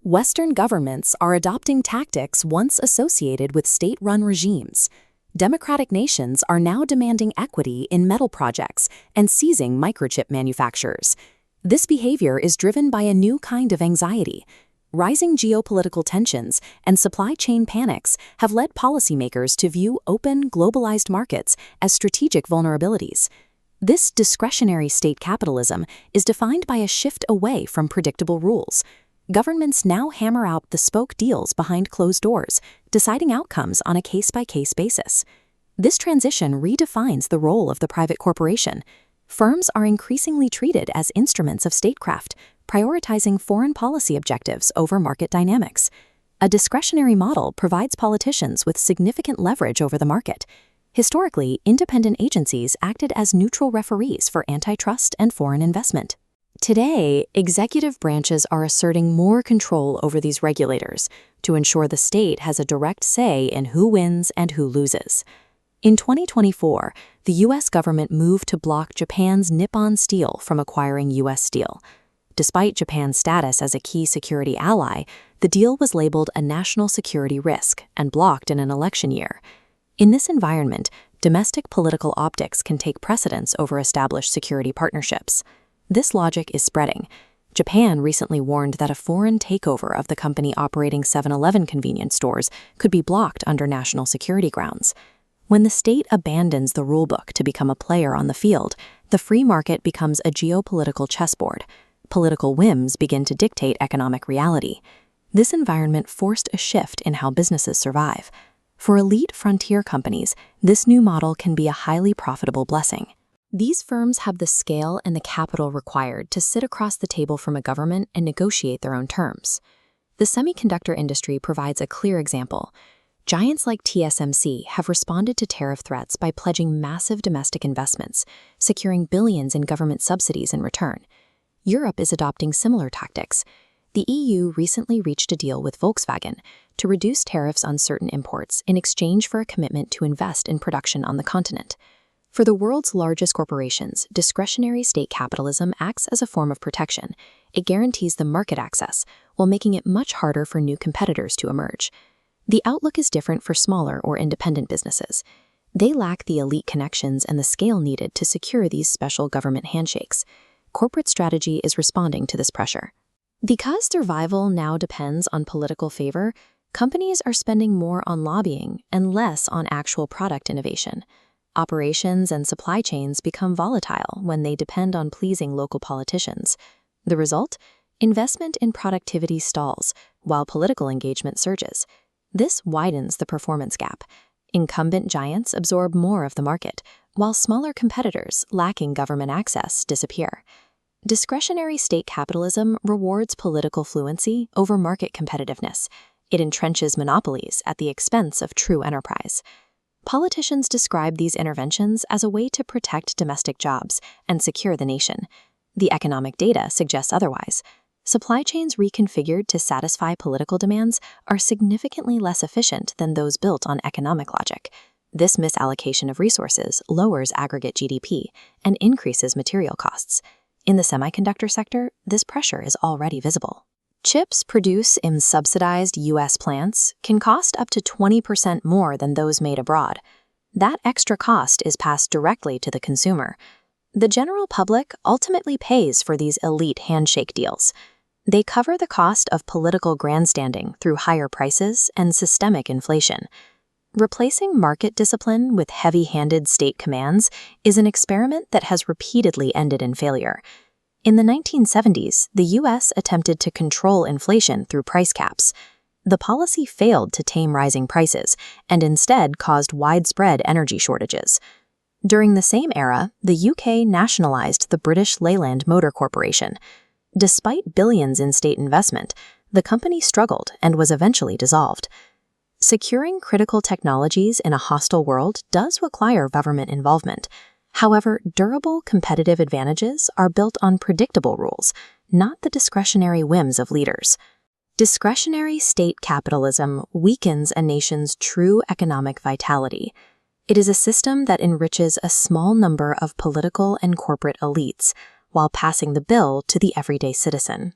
Western governments are adopting tactics once associated with state-run regimes. Democratic nations are now demanding equity in metal projects and seizing microchip manufacturers. This behavior is driven by a new kind of anxiety. Rising geopolitical tensions and supply chain panics have led policymakers to view open, globalized markets as strategic vulnerabilities. This discretionary state capitalism is defined by a shift away from predictable rules. Governments now hammer out bespoke deals behind closed doors, deciding outcomes on a case-by-case basis. This transition redefines the role of the private corporation. Firms are increasingly treated as instruments of statecraft, prioritizing foreign policy objectives over market dynamics. A discretionary model provides politicians with significant leverage over the market. Historically, independent agencies acted as neutral referees for antitrust and foreign investment. Today, executive branches are asserting more control over these regulators to ensure the state has a direct say in who wins and who loses. In 2024, the U.S. government moved to block Japan's Nippon Steel from acquiring U.S. Steel. Despite Japan's status as a key security ally, the deal was labeled a national security risk and blocked in an election year. In this environment, domestic political optics can take precedence over established security partnerships. This logic is spreading. Japan recently warned that a foreign takeover of the company operating 7-Eleven convenience stores could be blocked under national security grounds. When the state abandons the rulebook to become a player on the field, the free market becomes a geopolitical chessboard. Political whims begin to dictate economic reality. This environment forced a shift in how businesses survive. For elite frontier companies, this new model can be a highly profitable blessing. These firms have the scale and the capital required to sit across the table from a government and negotiate their own terms. The semiconductor industry provides a clear example. Giants like TSMC have responded to tariff threats by pledging massive domestic investments, securing billions in government subsidies in return. Europe is adopting similar tactics. The EU recently reached a deal with Volkswagen to reduce tariffs on certain imports in exchange for a commitment to invest in production on the continent. For the world's largest corporations, discretionary state capitalism acts as a form of protection. It guarantees the market access, while making it much harder for new competitors to emerge. The outlook is different for smaller or independent businesses. They lack the elite connections and the scale needed to secure these special government handshakes. Corporate strategy is responding to this pressure. Because survival now depends on political favor, companies are spending more on lobbying and less on actual product innovation. Operations and supply chains become volatile when they depend on pleasing local politicians. The result? Investment in productivity stalls, while political engagement surges. This widens the performance gap. Incumbent giants absorb more of the market, while smaller competitors, lacking government access, disappear. Discretionary state capitalism rewards political fluency over market competitiveness. It entrenches monopolies at the expense of true enterprise. Politicians describe these interventions as a way to protect domestic jobs and secure the nation. The economic data suggests otherwise. Supply chains reconfigured to satisfy political demands are significantly less efficient than those built on economic logic. This misallocation of resources lowers aggregate GDP and increases material costs. In the semiconductor sector, this pressure is already visible. Chips produced in subsidized U.S. plants can cost up to 20% more than those made abroad. That extra cost is passed directly to the consumer. The general public ultimately pays for these elite handshake deals. They cover the cost of political grandstanding through higher prices and systemic inflation. Replacing market discipline with heavy-handed state commands is an experiment that has repeatedly ended in failure. In the 1970s, the U.S. attempted to control inflation through price caps. The policy failed to tame rising prices and instead caused widespread energy shortages. During the same era, the UK nationalized the British Leyland Motor Corporation. Despite billions in state investment, the company struggled and was eventually dissolved. Securing critical technologies in a hostile world does require government involvement. However, durable competitive advantages are built on predictable rules, not the discretionary whims of leaders. Discretionary state capitalism weakens a nation's true economic vitality. It is a system that enriches a small number of political and corporate elites while passing the bill to the everyday citizen.